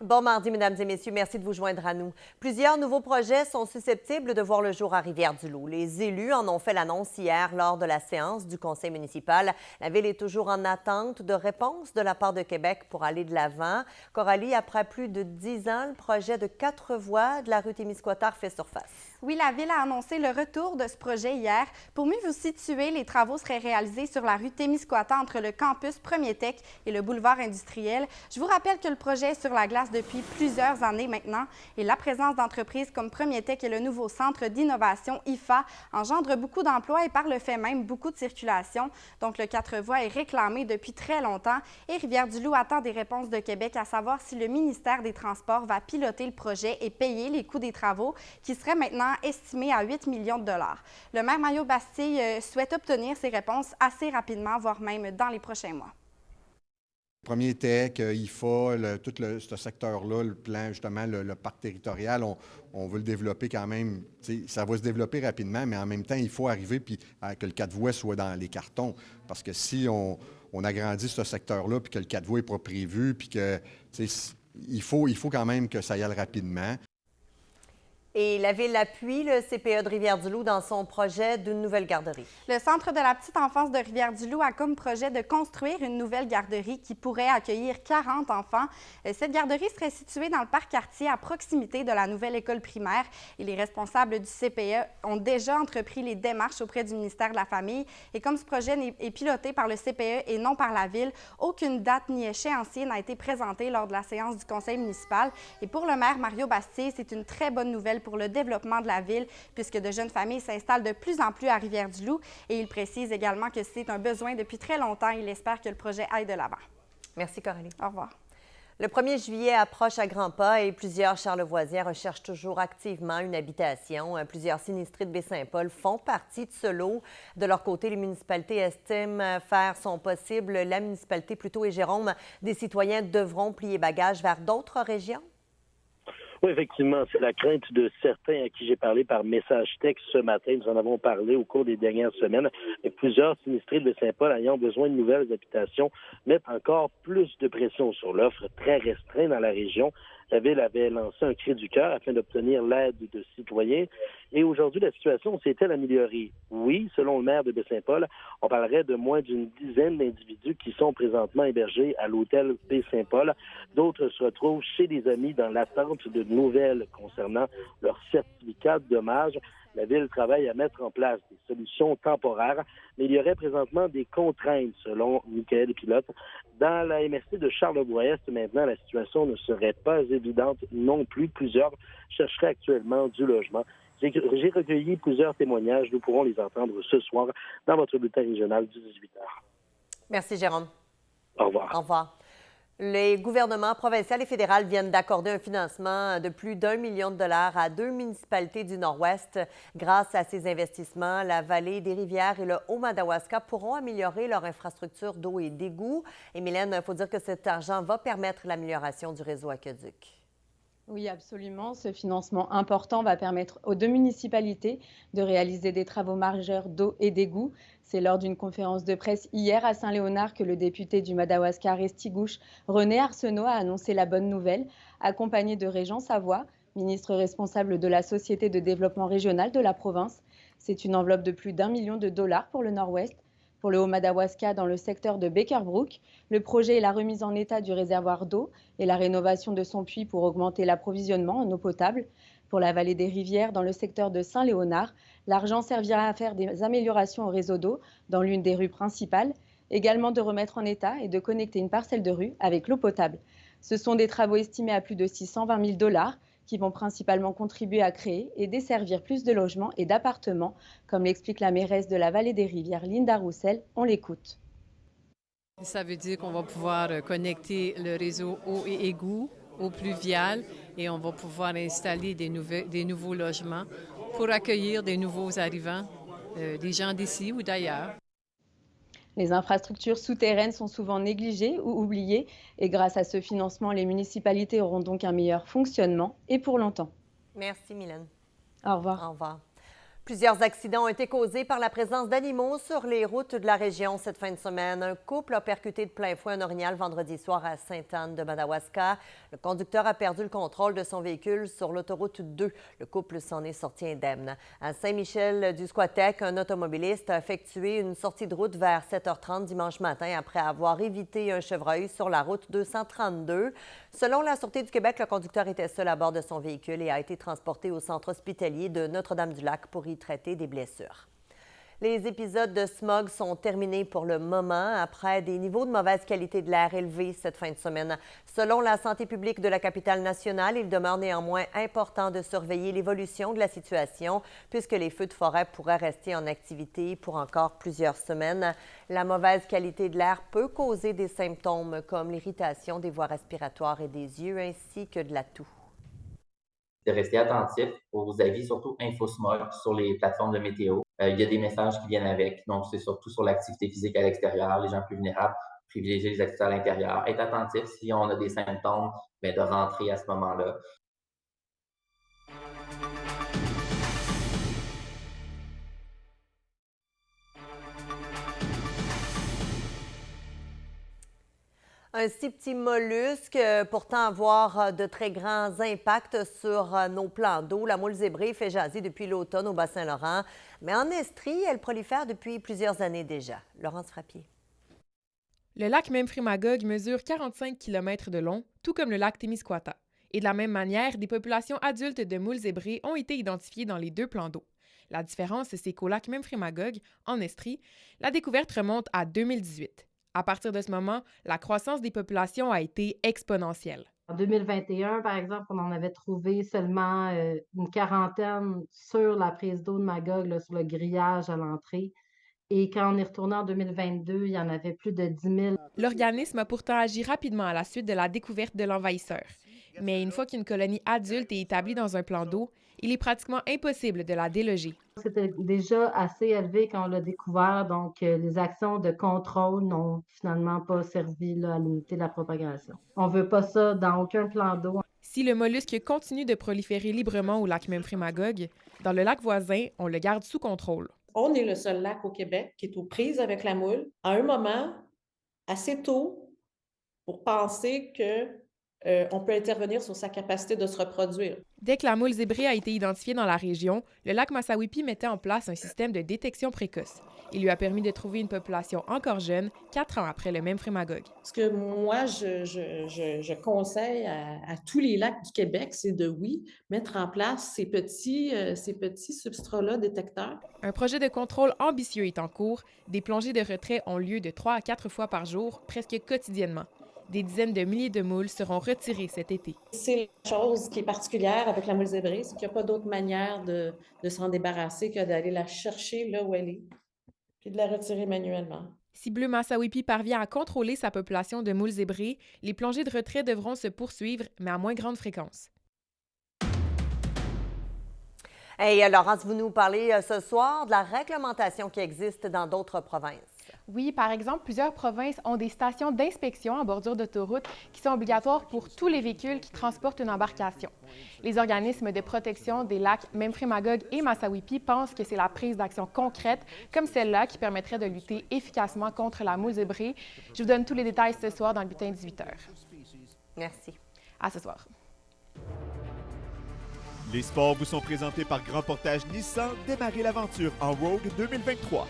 Bon mardi, mesdames et messieurs. Merci de vous joindre à nous. Plusieurs nouveaux projets sont susceptibles de voir le jour à Rivière-du-Loup. Les élus en ont fait l'annonce hier lors de la séance du conseil municipal. La ville est toujours en attente de réponses de la part de Québec pour aller de l'avant. Coralie, après plus de 10 ans, le projet de 4 voies de la rue Témiscouata fait surface. Oui, la Ville a annoncé le retour de ce projet hier. Pour mieux vous situer, les travaux seraient réalisés sur la rue Témiscouata entre le campus Premier Tech et le boulevard industriel. Je vous rappelle que le projet est sur la glace depuis plusieurs années maintenant et la présence d'entreprises comme Premier Tech et le nouveau centre d'innovation IFA engendre beaucoup d'emplois et par le fait même beaucoup de circulation. Donc, le 4 voies est réclamé depuis très longtemps et Rivière-du-Loup attend des réponses de Québec à savoir si le ministère des Transports va piloter le projet et payer les coûts des travaux qui seraient maintenant estimé à 8 millions de dollars. Le maire Mario Bastille souhaite obtenir ces réponses assez rapidement, voire même dans les prochains mois. Premier Tech, IFA, ce secteur-là, le plan, justement, le parc territorial, on veut le développer quand même. Ça va se développer rapidement, mais en même temps, il faut arriver puis que le 4 voies soit dans les cartons. Parce que si on agrandit ce secteur-là puis que le 4 voies n'est pas prévu, puis que il faut quand même que ça y aille rapidement. Et la Ville appuie le CPE de Rivière-du-Loup dans son projet d'une nouvelle garderie. Le Centre de la petite enfance de Rivière-du-Loup a comme projet de construire une nouvelle garderie qui pourrait accueillir 40 enfants. Cette garderie serait située dans le parc Cartier à proximité de la nouvelle école primaire. Et les responsables du CPE ont déjà entrepris les démarches auprès du ministère de la Famille. Et comme ce projet est piloté par le CPE et non par la Ville, aucune date ni échéancier n'a été présenté lors de la séance du conseil municipal. Et pour le maire Mario Bastille, c'est une très bonne nouvelle pour le développement de la ville, puisque de jeunes familles s'installent de plus en plus à Rivière-du-Loup. Et il précise également que c'est un besoin depuis très longtemps. Il espère que le projet aille de l'avant. Merci, Coralie. Au revoir. Le 1er juillet approche à grands pas et plusieurs Charlevoisiens recherchent toujours activement une habitation. Plusieurs sinistrés de Baie-Saint-Paul font partie de ce lot. De leur côté, les municipalités estiment faire son possible. La municipalité plutôt et Jérôme, des citoyens devront plier bagages vers d'autres régions? Oui, effectivement, c'est la crainte de certains à qui j'ai parlé par message texte ce matin. Nous en avons parlé au cours des dernières semaines. Et plusieurs sinistrés de Saint-Paul ayant besoin de nouvelles habitations mettent encore plus de pression sur l'offre très restreinte dans la région. La Ville avait lancé un cri du cœur afin d'obtenir l'aide de citoyens. Et aujourd'hui, la situation s'est-elle améliorée? Oui, selon le maire de Baie-Saint-Paul, on parlerait de moins d'une dizaine d'individus qui sont présentement hébergés à l'hôtel Baie-Saint-Paul. D'autres se retrouvent chez des amis dans l'attente de nouvelles concernant leur certificat de dommage. La Ville travaille à mettre en place des solutions temporaires, mais il y aurait présentement des contraintes, selon Michael Pilote. Dans la MRC de Charlevoix-Est, maintenant, la situation ne serait pas évidente non plus. Plusieurs chercheraient actuellement du logement. J'ai recueilli plusieurs témoignages. Nous pourrons les entendre ce soir dans votre bulletin régional du 18h. Merci, Jérôme. Au revoir. Au revoir. Les gouvernements provincial et fédéral viennent d'accorder un financement de plus d'1 million de dollars à 2 municipalités du Nord-Ouest. Grâce à ces investissements, la vallée des Rivières et le Haut-Madawaska pourront améliorer leur infrastructure d'eau et d'égout. Et Mylène, il faut dire que cet argent va permettre l'amélioration du réseau aqueduc. Oui, absolument. Ce financement important va permettre aux 2 municipalités de réaliser des travaux majeurs d'eau et d'égout. C'est lors d'une conférence de presse hier à Saint-Léonard que le député du Madawaska Restigouche, René Arsenault, a annoncé la bonne nouvelle, accompagné de Régent Savoie, ministre responsable de la Société de développement régional de la province. C'est une enveloppe de plus d'1 million de dollars pour le Nord-Ouest. Pour le Haut-Madawaska, dans le secteur de Baker Brook, le projet est la remise en état du réservoir d'eau et la rénovation de son puits pour augmenter l'approvisionnement en eau potable. Pour la vallée des Rivières, dans le secteur de Saint-Léonard, l'argent servira à faire des améliorations au réseau d'eau dans l'une des rues principales, également de remettre en état et de connecter une parcelle de rue avec l'eau potable. Ce sont des travaux estimés à plus de 620 000 dollars qui vont principalement contribuer à créer et desservir plus de logements et d'appartements, comme l'explique la mairesse de la vallée des Rivières, Linda Roussel. On l'écoute. Ça veut dire qu'on va pouvoir connecter le réseau eau et égout, eau pluviale, et on va pouvoir installer des nouveaux logements pour accueillir des nouveaux arrivants, des gens d'ici ou d'ailleurs. Les infrastructures souterraines sont souvent négligées ou oubliées et grâce à ce financement, les municipalités auront donc un meilleur fonctionnement et pour longtemps. Merci, Mylène. Au revoir. Au revoir. Plusieurs accidents ont été causés par la présence d'animaux sur les routes de la région cette fin de semaine. Un couple a percuté de plein fouet un orignal vendredi soir à Sainte-Anne-de-Madawaska. Le conducteur a perdu le contrôle de son véhicule sur l'autoroute 2. Le couple s'en est sorti indemne. À Saint-Michel-du-Squatec, un automobiliste a effectué une sortie de route vers 7h30 dimanche matin après avoir évité un chevreuil sur la route 232. Selon la Sûreté du Québec, le conducteur était seul à bord de son véhicule et a été transporté au centre hospitalier de Notre-Dame-du-Lac pour y traiter des blessures. Les épisodes de smog sont terminés pour le moment après des niveaux de mauvaise qualité de l'air élevés cette fin de semaine. Selon la santé publique de la capitale nationale, il demeure néanmoins important de surveiller l'évolution de la situation puisque les feux de forêt pourraient rester en activité pour encore plusieurs semaines. La mauvaise qualité de l'air peut causer des symptômes comme l'irritation des voies respiratoires et des yeux ainsi que de la toux. De rester attentif aux avis, surtout InfoSmog sur les plateformes de météo. Il y a des messages qui viennent avec, donc c'est surtout sur l'activité physique à l'extérieur, les gens plus vulnérables, privilégier les activités à l'intérieur. Être attentif si on a des symptômes, bien, de rentrer à ce moment-là. Un si petit mollusque, pourtant avoir de très grands impacts sur nos plans d'eau. La moule zébrée fait jaser depuis l'automne au Bas-Saint-Laurent, mais en Estrie, elle prolifère depuis plusieurs années déjà. Laurence Frappier. Le lac Memphremagog mesure 45 km de long, tout comme le lac Témiscouata. Et de la même manière, des populations adultes de moules zébrées ont été identifiées dans les deux plans d'eau. La différence, c'est qu'au lac Memphremagog, en Estrie, la découverte remonte à 2018. À partir de ce moment, la croissance des populations a été exponentielle. En 2021, par exemple, on en avait trouvé seulement une quarantaine sur la prise d'eau de Magog, là, sur le grillage à l'entrée. Et quand on est retourné en 2022, il y en avait plus de 10 000. L'organisme a pourtant agi rapidement à la suite de la découverte de l'envahisseur. Mais une fois qu'une colonie adulte est établie dans un plan d'eau, il est pratiquement impossible de la déloger. C'était déjà assez élevé quand on l'a découvert, donc les actions de contrôle n'ont finalement pas servi là, à limiter la propagation. On ne veut pas ça dans aucun plan d'eau. Si le mollusque continue de proliférer librement au lac Memphremagog, dans le lac voisin, on le garde sous contrôle. On est le seul lac au Québec qui est aux prises avec la moule à un moment assez tôt pour penser qu'on peut intervenir sur sa capacité de se reproduire. Dès que la moule zébrée a été identifiée dans la région, le lac Massawippi mettait en place un système de détection précoce. Il lui a permis de trouver une population encore jeune, 4 ans après le Memphremagog. Ce que moi, je conseille à tous les lacs du Québec, c'est de, oui, mettre en place ces petits substrats-là détecteurs. Un projet de contrôle ambitieux est en cours. Des plongées de retrait ont lieu de 3 à 4 fois par jour, presque quotidiennement. Des dizaines de milliers de moules seront retirées cet été. C'est la chose qui est particulière avec la moule zébrée, c'est qu'il n'y a pas d'autre manière de s'en débarrasser que d'aller la chercher là où elle est, puis de la retirer manuellement. Si Bleu Massawippi parvient à contrôler sa population de moules zébrées, les plongées de retrait devront se poursuivre, mais à moins grande fréquence. Hey, Laurence, vous nous parlez ce soir de la réglementation qui existe dans d'autres provinces. Oui, par exemple, plusieurs provinces ont des stations d'inspection en bordure d'autoroute qui sont obligatoires pour tous les véhicules qui transportent une embarcation. Les organismes de protection des lacs Memphremagog et Massawippi pensent que c'est la prise d'action concrète comme celle-là qui permettrait de lutter efficacement contre la moule zébrée. Je vous donne tous les détails ce soir dans le bulletin 18h. Merci. À ce soir. Les sports vous sont présentés par Grand Portage Nissan. Démarrez l'aventure en Rogue 2023.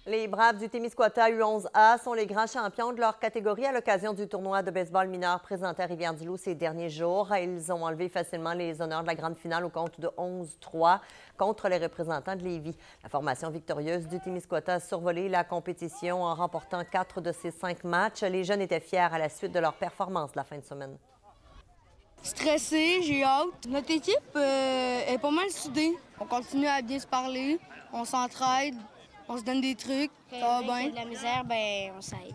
Les Braves du Témiscouata U11A sont les grands champions de leur catégorie à l'occasion du tournoi de baseball mineur présenté à Rivière-du-Loup ces derniers jours. Ils ont enlevé facilement les honneurs de la grande finale au compte de 11-3 contre les représentants de Lévis. La formation victorieuse du Témiscouata a survolé la compétition en remportant 4 de ses 5 matchs. Les jeunes étaient fiers à la suite de leur performance de la fin de semaine. Stressé, j'ai hâte. Notre équipe est pas mal soudée. On continue à bien se parler, on s'entraide. On se donne des trucs, ça va bien. Quand il y a de la misère, ben on s'aide.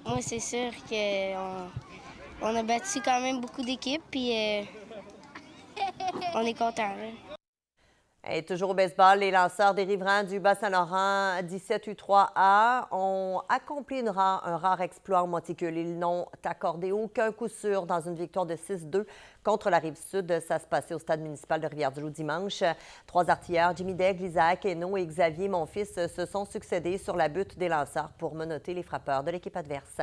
Moi, c'est sûr qu'on a battu quand même beaucoup d'équipes, puis on est content. Et toujours au baseball, les lanceurs des riverains du Bas-Saint-Laurent 17 U3A ont accompli un rare exploit au monticule. Ils n'ont accordé aucun coup sûr dans une victoire de 6-2 contre la Rive-Sud. Ça se passait au stade municipal de Rivière-du-Loup dimanche. 3 artilleurs, Jimmy Daigle, Isaac Hainaut et Xavier Monfils, se sont succédés sur la butte des lanceurs pour menotter les frappeurs de l'équipe adverse.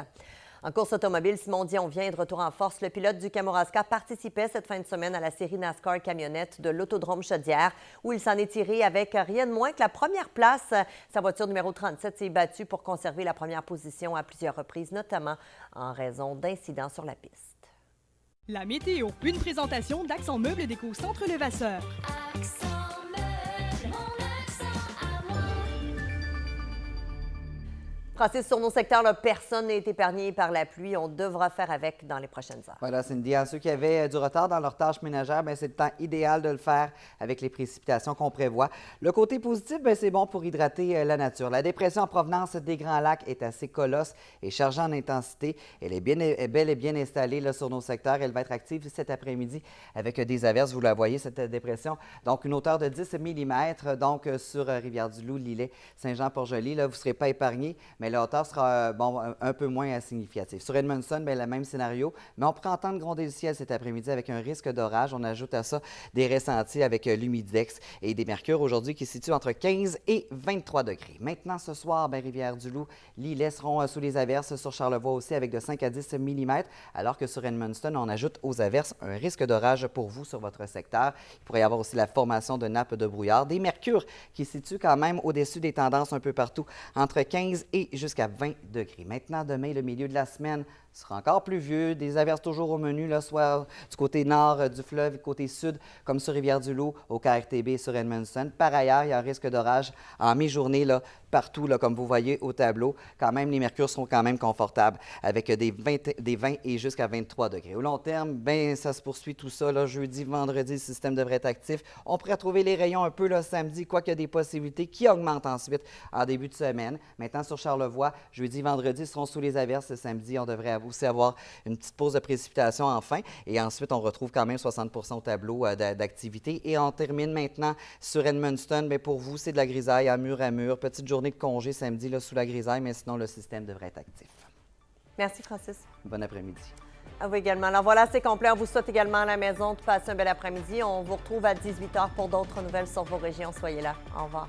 En course automobile, Simon Dion vient de retour en force. Le pilote du Kamouraska participait cette fin de semaine à la série NASCAR camionnette de l'Autodrome Chaudière, où il s'en est tiré avec rien de moins que la première place. Sa voiture numéro 37 s'est battue pour conserver la première position à plusieurs reprises, notamment en raison d'incidents sur la piste. La météo, une présentation d'Accent Meubles Déco Centre Levasseur. Francis, sur nos secteurs, là, personne n'est épargné par la pluie. On devra faire avec dans les prochaines heures. Voilà, Cindy. À ceux qui avaient du retard dans leurs tâches ménagères, c'est le temps idéal de le faire avec les précipitations qu'on prévoit. Le côté positif, c'est bon pour hydrater la nature. La dépression en provenance des Grands Lacs est assez colosse et chargée en intensité. Elle est bel et bien installée là, sur nos secteurs. Elle va être active cet après-midi avec des averses. Vous la voyez, cette dépression. Donc, une hauteur de 10 mm. Donc, sur Rivière-du-Loup, Lillet, Saint-Jean-Port-Joli, là, vous ne serez pas épargnés. Mais la hauteur sera un peu moins significative. Sur Edmundston, le même scénario, mais on pourrait entendre gronder le ciel cet après-midi avec un risque d'orage. On ajoute à ça des ressentis avec l'humidex et des mercures aujourd'hui qui se situent entre 15 et 23 degrés. Maintenant, ce soir, Rivière-du-Loup, Lillet seront sous les averses, sur Charlevoix aussi avec de 5 à 10 mm, alors que sur Edmundston, on ajoute aux averses un risque d'orage pour vous sur votre secteur. Il pourrait y avoir aussi la formation de nappes de brouillard, des mercures qui se situent quand même au-dessus des tendances un peu partout, entre 15 et jusqu'à 20 degrés. Maintenant, demain, le milieu de la semaine sera encore pluvieux. Des averses toujours au menu, là, soit du côté nord du fleuve, côté sud, comme sur Rivière-du-Loup, au KRTB et sur Edmundston. Par ailleurs, il y a un risque d'orage en mi-journée, là, partout, là, comme vous voyez au tableau. Quand même, les mercures seront quand même confortables avec des 20 et jusqu'à 23 degrés. Au long terme, ça se poursuit tout ça. Là, jeudi, vendredi, le système devrait être actif. On pourrait trouver les rayons un peu là, samedi, quoiqu'il y a des possibilités qui augmentent ensuite en début de semaine. Maintenant, sur Charlevoix, jeudi, vendredi seront sous les averses. Samedi, on devrait aussi avoir une petite pause de précipitation enfin. Et ensuite, on retrouve quand même 60 au tableau d'activité. Et on termine maintenant sur Edmundston. Pour vous, c'est de la grisaille à mur. Petite journée de congé samedi là, sous la grisaille, mais sinon, le système devrait être actif. Merci, Francis. Bon après-midi. À vous également. Alors voilà, c'est complet. On vous souhaite également à la maison de passer un bel après-midi. On vous retrouve à 18h pour d'autres nouvelles sur vos régions. Soyez là. Au revoir.